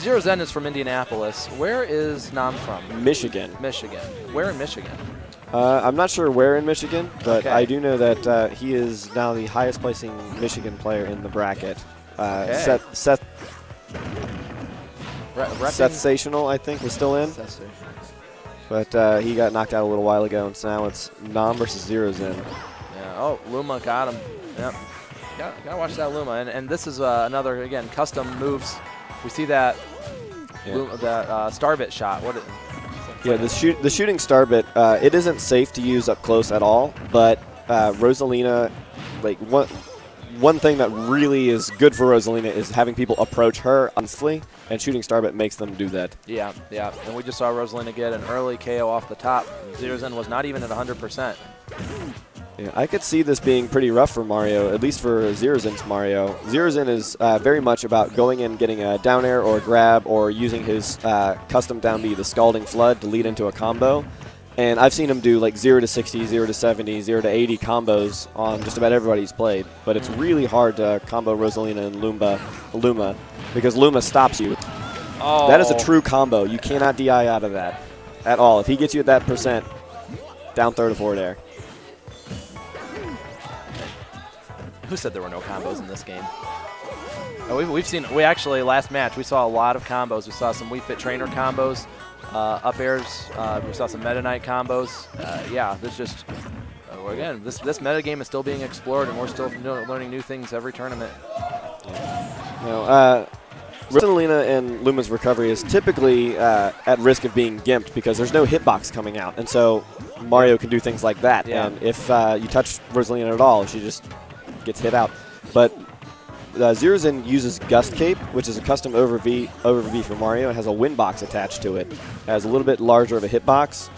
XeroXen is from Indianapolis. Where is Nam from? Michigan. Michigan. Where in Michigan? I'm not sure where in Michigan, but Okay. I do know that he is now the highest placing Michigan player in the bracket. Okay. Seth Sational, I think, was still in. But he got knocked out a little while ago, and so now it's Nam versus XeroXen. Yeah. Oh, Luma got him. Yep. Gotta watch that Luma. And this is another, again, custom moves. We see that that Starbit shot. The shooting Starbit, it isn't safe to use up close at all, but Rosalina, like one thing that really is good for Rosalina is having people approach her honestly, and shooting Starbit makes them do that. Yeah, yeah. And we just saw Rosalina get an early KO off the top. XeroXen was not even at 100%. Yeah, I could see this being pretty rough for Mario, at least for XeroXen's Mario. XeroXen is very much about going in, getting a down air or a grab, or using his custom down B, the Scalding Flood, to lead into a combo. And I've seen him do like 0 to 60, 0 to 70, 0 to 80 combos on just about everybody he's played. But it's really hard to combo Rosalina and Luma because Luma stops you. Oh. That is a true combo. You cannot DI out of that at all. If he gets you at that percent, down throw to forward air. Who said there were no combos in this game? Oh, we've seen, actually, last match, we saw a lot of combos. We saw some Wii Fit Trainer combos, up airs, we saw some Meta Knight combos. Yeah, there's just, again, this meta game is still being explored, and we're still learning new things every tournament. Rosalina and Luma's recovery is typically at risk of being gimped because there's no hitbox coming out, and so Mario can do things like that. Yeah. And if you touch Rosalina at all, she just gets hit out. But XeroXen uses Gust Cape, which is a custom over V for Mario. It has a win box attached to it. It has a little bit larger of a hitbox.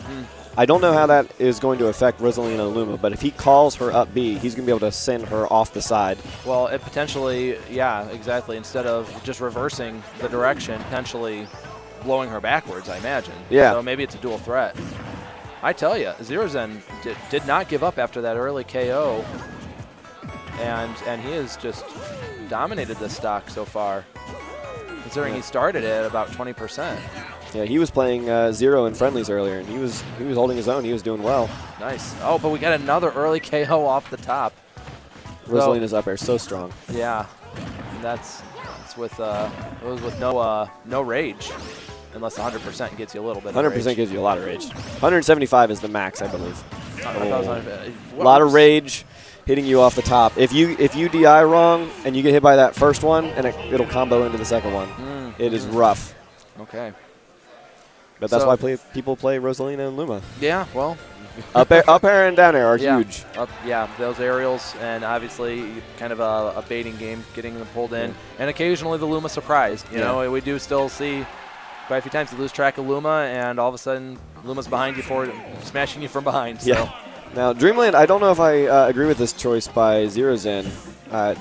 I don't know how that is going to affect Rosalina and Luma, but if he calls her up B, he's going to be able to send her off the side. Well, it potentially, yeah, exactly. Instead of just reversing the direction, potentially blowing her backwards, I imagine. Yeah. So maybe it's a dual threat. I tell you, XeroXen did not give up after that early KO. And he has just dominated this stock so far, considering he started at about 20%. Yeah, he was playing Zero in friendlies earlier, and he was holding his own. He was doing well. Nice. Oh, but we got another early KO off the top. Rosalina's up air so strong. Yeah, and that's with no rage, unless 100% gets you a little bit. 100% gives you a lot of rage. 175 is the max, I believe. A lot of rage. Hitting you off the top. If you DI wrong and you get hit by that first one, and it'll combo into the second one. It is rough. Okay. But that's why people play Rosalina and Luma. Yeah, well. up air and down air are huge. Yeah, those aerials, and obviously kind of a baiting game, getting them pulled in. And occasionally the Luma surprise. You know, we do still see quite a few times you lose track of Luma, and all of a sudden Luma's behind you smashing you from behind. So. Yeah. Now, Dreamland, I don't know if I agree with this choice by XeroXen.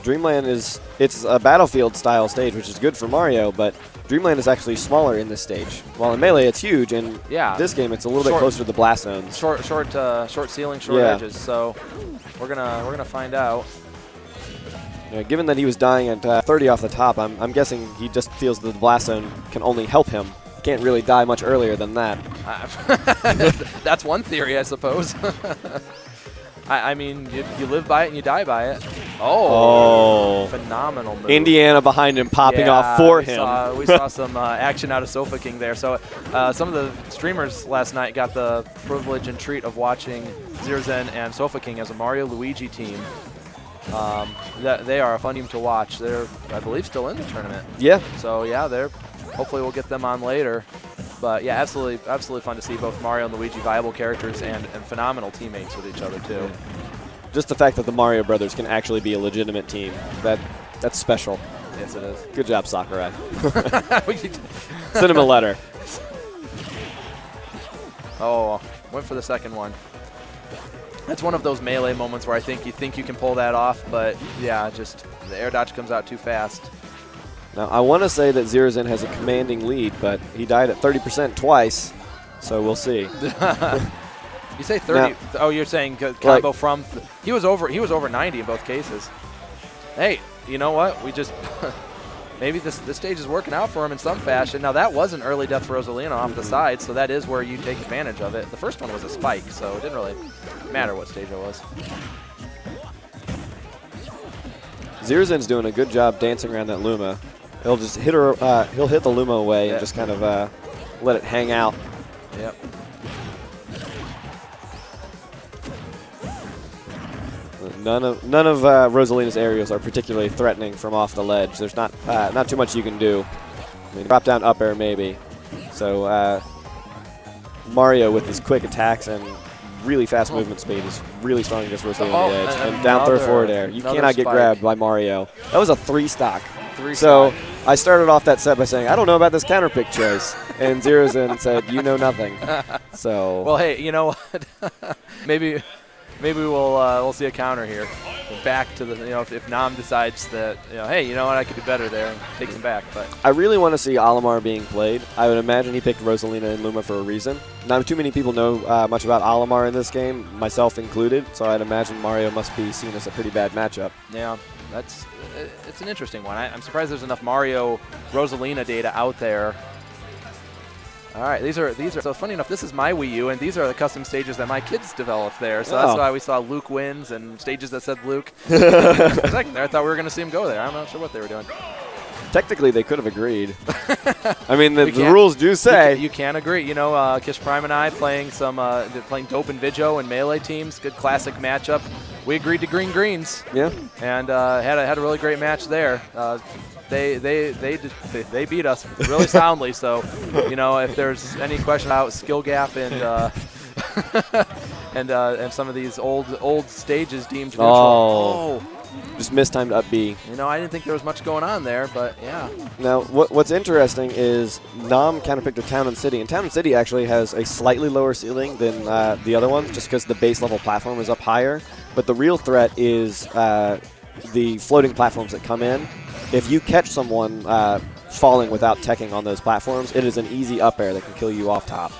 Dreamland it's a Battlefield-style stage, which is good for Mario, but Dreamland is actually smaller in this stage. While in Melee, it's huge, and this game, it's a little bit closer to the blast zones. Short ceiling, short edges. So we're gonna find out. Given that he was dying at 30 off the top, I'm guessing he just feels that the blast zone can only help him. Can't really die much earlier than that. That's one theory, I suppose. I mean, you live by it and you die by it. Oh. Phenomenal move. Indiana behind him, popping off for him. We saw some action out of Sofa King there. So some of the streamers last night got the privilege and treat of watching XeroXen and Sofa King as a Mario-Luigi team. They are a fun team to watch. They're, I believe, still in the tournament. Yeah. So, yeah, hopefully we'll get them on later. But yeah, absolutely fun to see both Mario and Luigi viable characters and phenomenal teammates with each other too. Just the fact that the Mario brothers can actually be a legitimate team, that's special. Yes, it is. Good job, Sakurai. Send him a letter. Oh, went for the second one. That's one of those Melee moments where you think you can pull that off, but yeah, just the air dodge comes out too fast. Now, I want to say that XeroXen has a commanding lead, but he died at 30% twice, so we'll see. You say 30? Now, you're saying combo from? He was over 90 in both cases. Hey, you know what? We just maybe this stage is working out for him in some fashion. Now, that was an early death for Rosalina off the side, so that is where you take advantage of it. The first one was a spike, so it didn't really matter what stage it was. XeroXen's doing a good job dancing around that Luma. He'll just hit her. He'll hit the Luma away and just kind of let it hang out. Yep. None of Rosalina's aerials are particularly threatening from off the ledge. There's not too much you can do. I mean, drop down up air maybe. So Mario with his quick attacks and really fast movement speed is really strong against Rosalina on the edge. And down throw forward air. You cannot get grabbed by Mario. That was a 3-stock. So I started off that set by saying, I don't know about this counter pick choice. And XeroXen said, you know nothing. So. Well, hey, you know what? Maybe we'll see a counter here. Back to the, if Nam decides that, hey, you know what, I could do better there and takes him back. But I really want to see Olimar being played. I would imagine he picked Rosalina and Luma for a reason. Not too many people know much about Olimar in this game, myself included, so I'd imagine Mario must be seen as a pretty bad matchup. Yeah, it's an interesting one. I'm surprised there's enough Mario Rosalina data out there. All right, these are so funny enough. This is my Wii U, and these are the custom stages that my kids developed there. So that's why we saw Luke wins and stages that said Luke. I thought we were going to see him go there. I'm not sure what they were doing. Technically, they could have agreed. I mean, the rules do say you can agree. Kish Prime and I playing playing Dope and Vidjo and Melee teams. Good classic matchup. We agreed to green greens. Yeah. And had a really great match there. They beat us really soundly. So, if there's any question about skill gap and and some of these old stages deemed neutral. Just mistimed up B. I didn't think there was much going on there, but yeah. Now, what's interesting is Nam counterpicked a Town and City, and Town and City actually has a slightly lower ceiling than the other ones, just because the base level platform is up higher. But the real threat is the floating platforms that come in. If you catch someone falling without teching on those platforms, it is an easy up air that can kill you off top.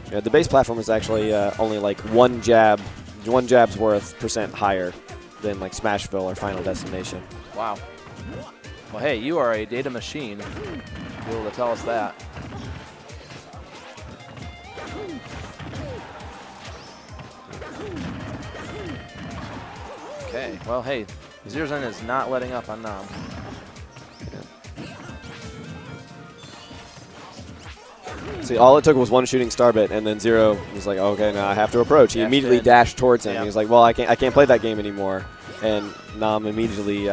Yeah, the base platform is actually only like one jab's worth % higher than like Smashville or Final Destination. Wow. Well, hey, you are a data machine. Be able to tell us that. Okay. Well, hey, XeroXen is not letting up on Nam. See, all it took was one shooting star bit, and then Zero was like, okay, now I have to approach. He immediately dashed towards him. He was like, well, I can't play that game anymore. And Nam immediately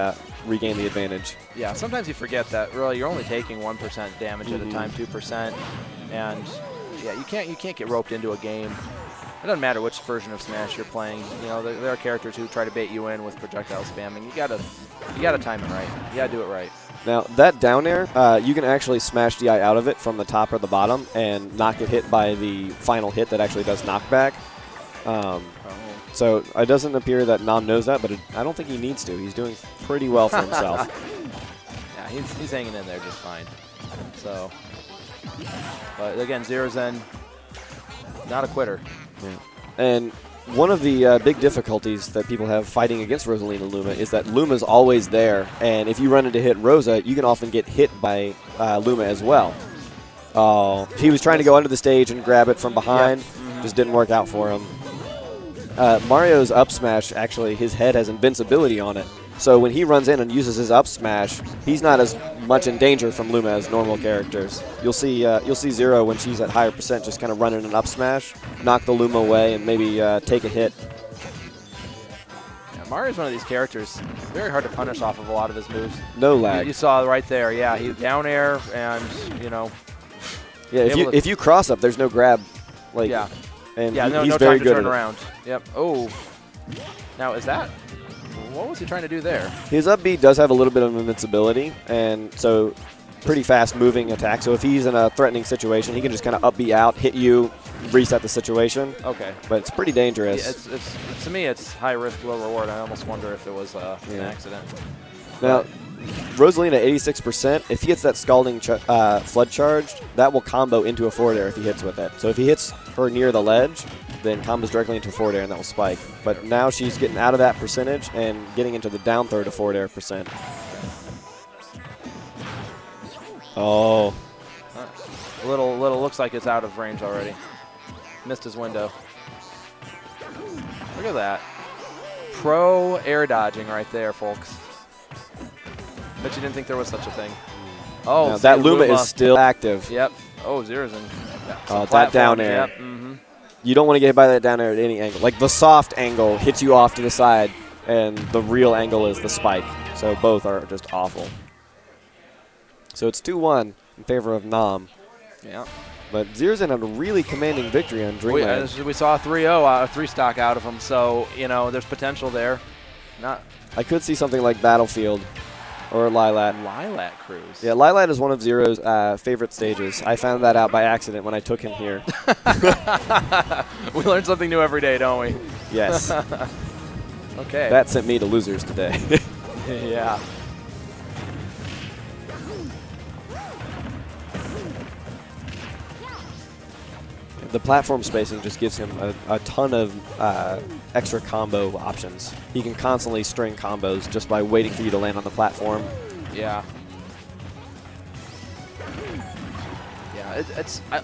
regained the advantage. Yeah, sometimes you forget that really you're only taking 1% damage at a time, 2%, and yeah, you can't get roped into a game. It doesn't matter which version of Smash you're playing. There are characters who try to bait you in with projectile spamming. You gotta time it right. You gotta do it right. Now, that down air, you can actually smash DI out of it from the top or the bottom and not get hit by the final hit that actually does knockback. So it doesn't appear that Nam knows that, but I don't think he needs to. He's doing pretty well for himself. Yeah, he's hanging in there just fine. So, but again, XeroXen, not a quitter. Yeah. And one of the big difficulties that people have fighting against Rosalina Luma is that Luma's always there, and if you run into hit Rosa, you can often get hit by Luma as well. Oh, he was trying to go under the stage and grab it from behind, just didn't work out for him. Mario's up smash, actually, his head has invincibility on it, so when he runs in and uses his up smash, he's not as much in danger from Luma as normal characters. You'll see Zero when she's at higher percent just kind of running an up smash, knock the Luma away, and maybe take a hit. Yeah, Mario's one of these characters, very hard to punish off of a lot of his moves. No lag. You saw right there, yeah, he down air and, Yeah, if you cross up, there's no grab. Like, yeah. And yeah, he's no very time to good turn at around. Yep. Oh. Now, is that? What was he trying to do there? His up B does have a little bit of invincibility, and so pretty fast moving attack. So if he's in a threatening situation, he can just kind of up B out, hit you, reset the situation. Okay. But it's pretty dangerous. Yeah, to me, it's high risk, low reward. I almost wonder if it was an accident. Now, Rosalina 86%. If he gets that Scalding Flood charged, that will combo into a forward air if he hits with it. So if he hits her near the ledge, then combos directly into forward air and that will spike. But now she's getting out of that percentage and getting into the down throw to forward air percent. Oh. Little looks like it's out of range already. Missed his window. Look at that. Pro air dodging right there, folks. Bet you didn't think there was such a thing. Oh, now, that Luma is still active. Yep. Oh, XeroXen. That down air. Yep. Mm-hmm. You don't want to get hit by that down air at any angle. Like the soft angle hits you off to the side, and the real angle is the spike. So both are just awful. So it's 2-1 in favor of Nam. Yeah. But XeroXen had a really commanding victory on Dreamland. We saw a 3-0, a 3-stock out of him. So, you know, there's potential there. I could see something like Battlefield or Lilat. Lilat Cruise. Yeah, Lilat is one of Zero's favorite stages. I found that out by accident when I took him here. We learn something new every day, don't we? Yes. Okay. That sent me to losers today. Yeah. The platform spacing just gives him a ton of extra combo options. He can constantly string combos just by waiting for you to land on the platform. Yeah. Yeah,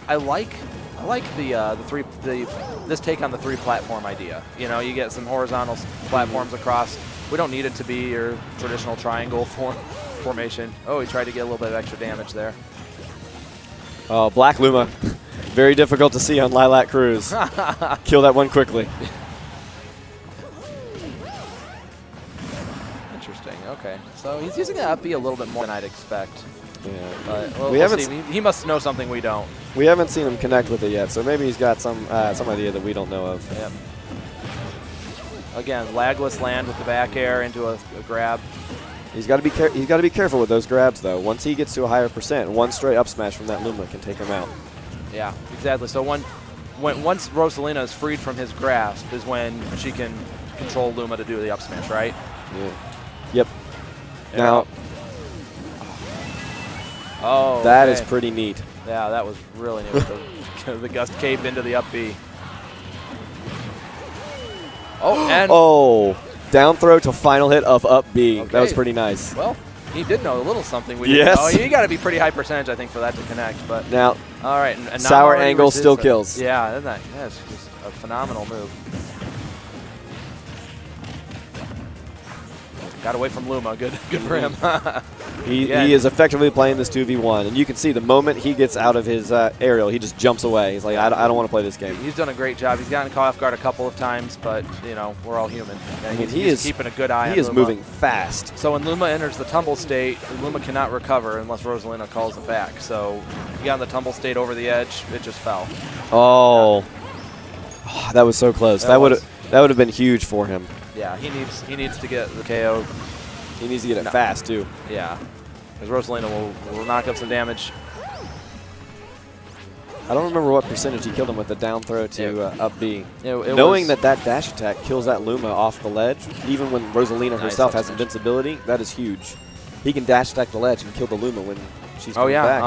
I like this take on the 3 platform idea. You know, you get some horizontal platforms across. We don't need it to be your traditional triangle formation. Oh, he tried to get a little bit of extra damage there. Oh, Black Luma. Very difficult to see on Lilat Cruise. Kill that one quickly. Interesting. Okay. So he's using the up B a little bit more than I'd expect. Yeah. But we'll see. He must know something we don't. We haven't seen him connect with it yet, so maybe he's got some idea that we don't know of. Yep. Again, lagless land with the back air into a grab. He's got to be careful with those grabs though. Once he gets to a higher percent, one straight up smash from that Luma can take him out. Yeah, exactly. So once Rosalina is freed from his grasp is when she can control Luma to do the up smash, right? Yeah. Yep. Yeah. Now. Oh. That okay. is pretty neat. Yeah, that was really neat. The gust cape into the up B. Oh, and down throw to final hit of up B. Okay. That was pretty nice. Well, he did know a little something we didn't know. You got to be pretty high percentage, I think, for that to connect. But now, all right, and sour angle still kills. Yeah, isn't that? Yeah, it's just a phenomenal move. Got away from Luma. Good for him. He is effectively playing this 2v1, and you can see the moment he gets out of his aerial, he just jumps away. He's like, I don't want to play this game. He's done a great job. He's gotten caught off guard a couple of times, but you know we're all human. I mean, he's keeping a good eye on Luma. He is moving fast. So when Luma enters the tumble state, Luma cannot recover unless Rosalina calls him back. So he got in the tumble state over the edge. It just fell. Oh, that was so close. That would have been huge for him. Yeah, he needs to get the KO. He needs to get it fast too. Yeah, because Rosalina will knock up some damage. I don't remember what percentage he killed him with the down throw to up B. Knowing that dash attack kills that Luma off the ledge, even when Rosalina herself has invincibility, that is huge. He can dash attack the ledge and kill the Luma when she's coming back.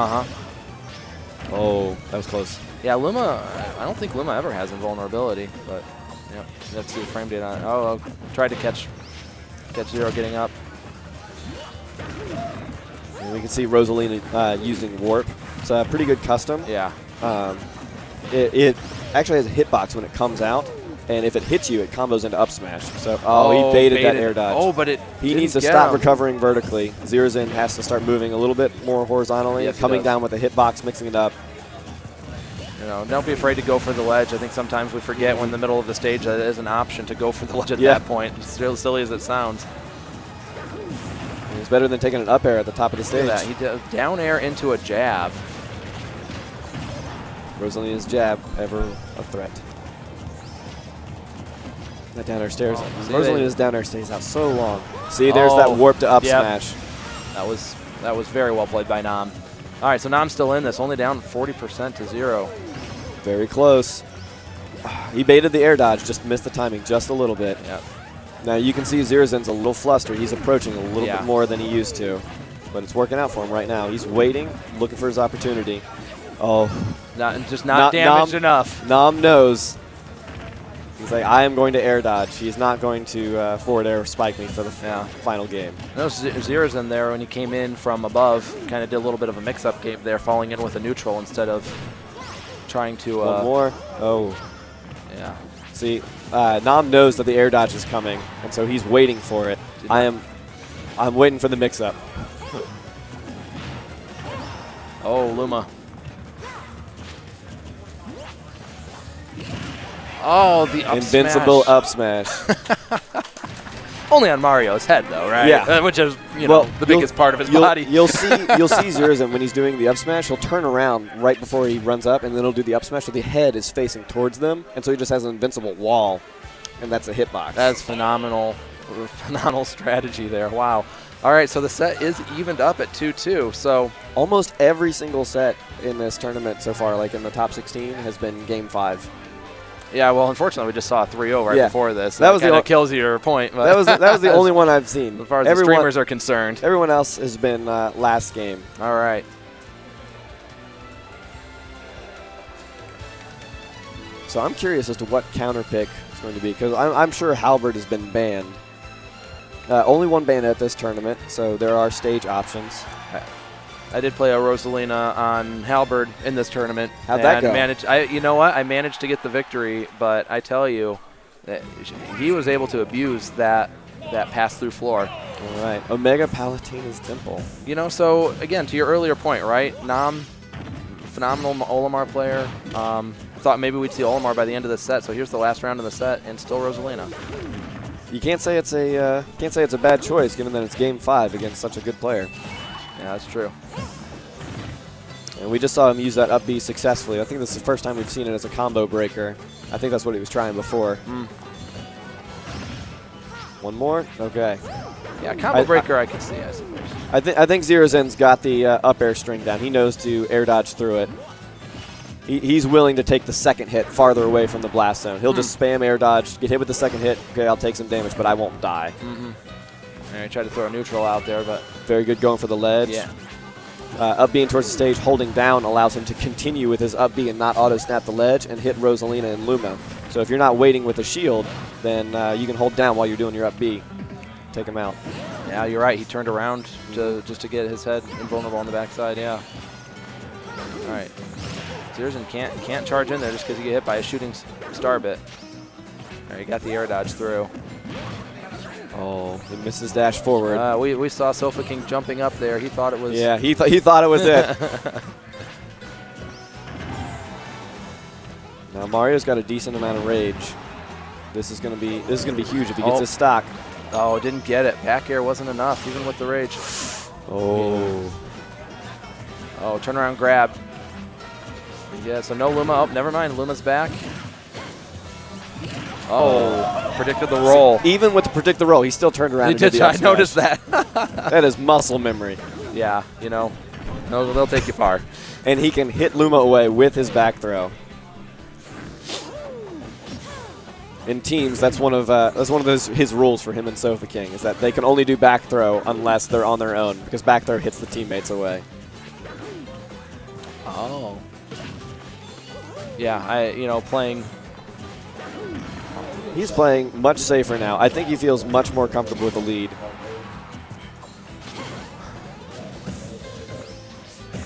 Oh, that was close. Yeah, Luma, I don't think Luma ever has invulnerability, but yeah, let's see the frame data on it. Oh, tried to catch Zero getting up. And we can see Rosalina using Warp. It's a pretty good custom. Yeah. It actually has a hitbox when it comes out, and if it hits you, it combos into up smash. So, he baited that air dodge. Oh, but he needs to stop recovering vertically. XeroXen has to start moving a little bit more horizontally, coming down with a hitbox, mixing it up. You know, don't be afraid to go for the ledge. I think sometimes we forget when in the middle of the stage that it is an option to go for the ledge at that point. It's really silly as it sounds. It's better than taking an up air at the top of the stage. Look at that. He did down air into a jab. Rosalina's jab, ever a threat. That down air stairs. Rosalina's down air stays out so long. See, there's that warp to up smash. That was very well played by Nam. All right, so Nam's still in this, only down 40% to 0. Very close. He baited the air dodge, just missed the timing just a little bit. Yep. Now you can see XeroXen's a little flustered. He's approaching a little bit more than he used to. But it's working out for him right now. He's waiting, looking for his opportunity. Oh. Not damaged enough. Nam knows. He's like, I am going to air dodge. He's not going to forward air spike me for the final game. No, XeroXen there, when he came in from above, kind of did a little bit of a mix-up game there, falling in with a neutral instead of trying to... One more. Oh. Yeah. See, Nam knows that the air dodge is coming, and so he's waiting for it. I'm waiting for the mix-up. Oh, Luma. Oh, the up Invincible smash. up smash. Only on Mario's head, though, right? Yeah. Which is, you know, the biggest part of his body. You'll see XeroXen when he's doing the up smash. He'll turn around right before he runs up, and then he'll do the up smash, so the head is facing towards them, and so he just has an invincible wall, and that's a hitbox. That's phenomenal strategy there. Wow. All right, so the set is evened up at 2-2. So almost every single set in this tournament so far, like in the top 16, has been Game 5. Yeah, well, unfortunately, we just saw a 3-0 right before this. That kind of kills your point. But that was the only one I've seen. As far as the streamers are concerned. Everyone else has been last game. All right. So I'm curious as to what counter pick is going to be, because I'm sure Halberd has been banned. Only one ban at this tournament, so there are stage options. I did play a Rosalina on Halberd in this tournament. How'd that go? You know what? I managed to get the victory, but I tell you, that he was able to abuse that pass-through floor. All right. Omega Palatina's Dimple. You know, so again, to your earlier point, right? Nam, phenomenal Olimar player. Thought maybe we'd see Olimar by the end of the set, so here's the last round of the set, and still Rosalina. You can't say it's a bad choice, given that it's Game 5 against such a good player. Yeah, that's true. And we just saw him use that up B successfully. I think this is the first time we've seen it as a combo breaker. I think that's what he was trying before. One more? Okay. Yeah, combo breaker I can see, I suppose. I think XeroXen's got the up air string down. He knows to air dodge through it. He's willing to take the second hit farther away from the blast zone. He'll just spam air dodge, get hit with the second hit. Okay, I'll take some damage, but I won't die. All right, tried to throw a neutral out there, but... Very good going for the ledge. Yeah. Up B towards the stage, holding down allows him to continue with his up B and not auto-snap the ledge and hit Rosalina and Luma. So if you're not waiting with a shield, then you can hold down while you're doing your up B. Take him out. Yeah, you're right. He turned around just to get his head invulnerable on the backside, yeah. All right. XeroXen can't charge in there just because you get hit by a shooting star bit. All right, he got the air dodge through. Oh, he misses dash forward. We saw Sofa King jumping up there. He thought it was... Yeah, he thought it was it. Now Mario's got a decent amount of rage. This is gonna be huge if he gets his stock. Oh, didn't get it. Back air wasn't enough, even with the rage. Oh. Oh, turnaround grab. Yeah, so no Luma. Oh, never mind. Luma's back. Oh, predicted the roll. Even with the predict the roll, he still turned around. He did. I noticed that. That is muscle memory. Yeah, you know, they'll take you far. And he can hit Luma away with his back throw. In teams, that's one of his rules for him and Sofa King, is that they can only do back throw unless they're on their own, because back throw hits the teammates away. Oh. Yeah, playing. He's playing much safer now. I think he feels much more comfortable with the lead.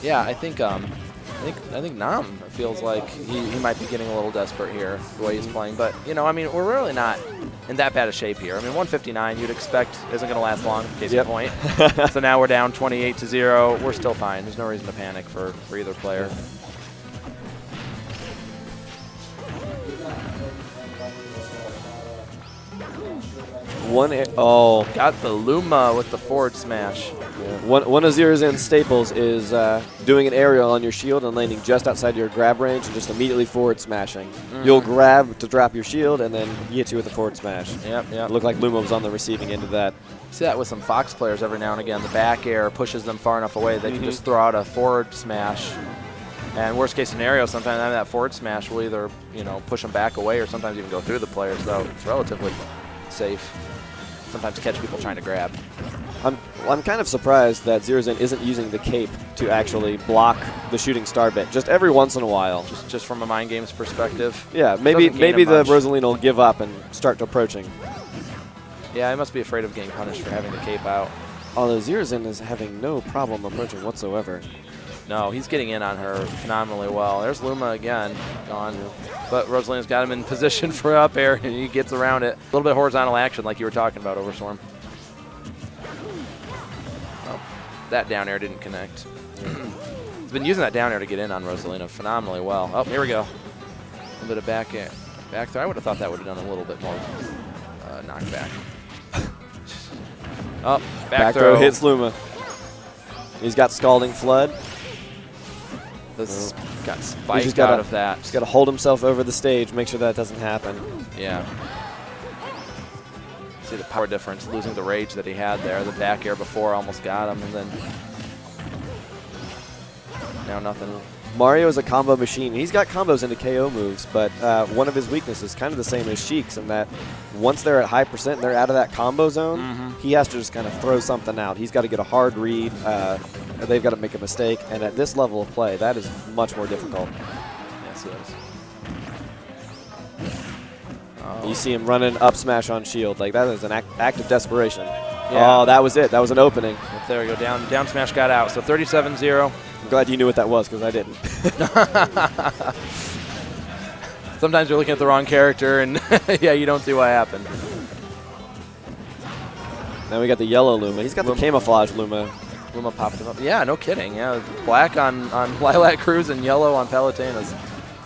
Yeah, I think Nam feels like he might be getting a little desperate here the way he's playing. But I mean, we're really not in that bad a shape here. I mean, 159 you'd expect isn't going to last long. Case in point. So now we're down 28-0. We're still fine. There's no reason to panic for either player. Got the Luma with the forward smash. Yeah. One of XeroXen's staples is doing an aerial on your shield and landing just outside your grab range and just immediately forward smashing. You'll grab to drop your shield and then he hits you with a forward smash. Yep. It looked like Luma was on the receiving end of that. See that with some Fox players every now and again. The back air pushes them far enough away they can just throw out a forward smash. And worst case scenario, sometimes that forward smash will either push them back away or sometimes even go through the players. So it's relatively safe. Sometimes catch people trying to grab. I'm kind of surprised that XeroXen isn't using the cape to actually block the shooting star bit, just every once in a while. Just from a mind games perspective. Yeah, maybe the Rosalina will give up and start approaching. Yeah, I must be afraid of getting punished for having the cape out. Although XeroXen is having no problem approaching whatsoever. No, he's getting in on her phenomenally well. There's Luma again, gone. But Rosalina's got him in position for up air, and he gets around it. A little bit of horizontal action like you were talking about, Overstorm. Oh, that down air didn't connect. He's been using that down air to get in on Rosalina phenomenally well. Oh, here we go. A little bit of back air. Back throw. I would have thought that would have done a little bit more knockback. Oh, back throw hits Luma. He's got Scalding Flood. This got spiked out of that. He's got to hold himself over the stage, make sure that doesn't happen. Yeah. See the power difference, losing the rage that he had there. The back air before almost got him, and then now nothing. Mario is a combo machine. He's got combos into KO moves, but one of his weaknesses is kind of the same as Sheik's in that once they're at high percent and they're out of that combo zone, he has to just kind of throw something out. He's got to get a hard read. They've got to make a mistake, and at this level of play, that is much more difficult. Yes, it is. You see him running up smash on shield. Like, that is an act of desperation. Yeah. Oh, that was it. That was an opening. Yep, there we go. Down smash got out. So 37-0. I'm glad you knew what that was, because I didn't. Sometimes you're looking at the wrong character, and yeah, you don't see what happened. Now we got the yellow Luma. He's got the camouflage Luma. Luma popped him up. Yeah, no kidding. Yeah, black on Lilac Cruz and yellow on Palutena's.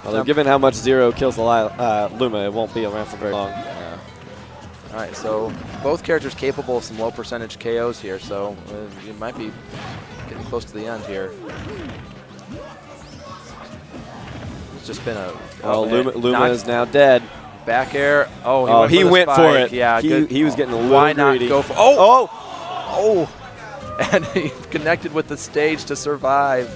Although given how much Zero kills the Luma, it won't be around for very long. Yeah. All right, so both characters capable of some low percentage KOs here, so you might be getting close to the end here. It's just been a... Luma is now dead. Back air. Oh, he went for it. Yeah, he was getting a little why not greedy. Go for... Oh! And he connected with the stage to survive.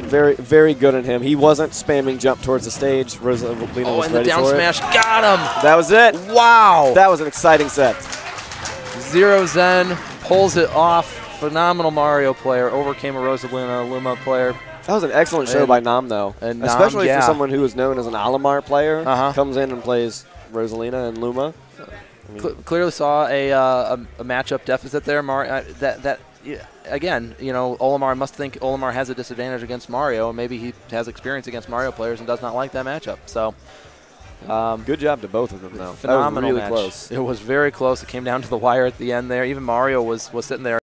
Very, very good on him. He wasn't spamming jump towards the stage. Rosalina was ready for it. And the down smash got him. That was it. Wow. That was an exciting set. XeroXen pulls it off. Phenomenal Mario player. Overcame a Rosalina Luma player. That was an excellent show by Nam, though. Especially for someone who is known as an Alamar player. Comes in and plays Rosalina and Luma. Clearly saw a matchup deficit there. Again, you know, Olimar must think Olimar has a disadvantage against Mario, and maybe he has experience against Mario players and does not like that matchup. So, good job to both of them, though. Phenomenal that was really match. close. It was very close. It came down to the wire at the end there. Even Mario was sitting there.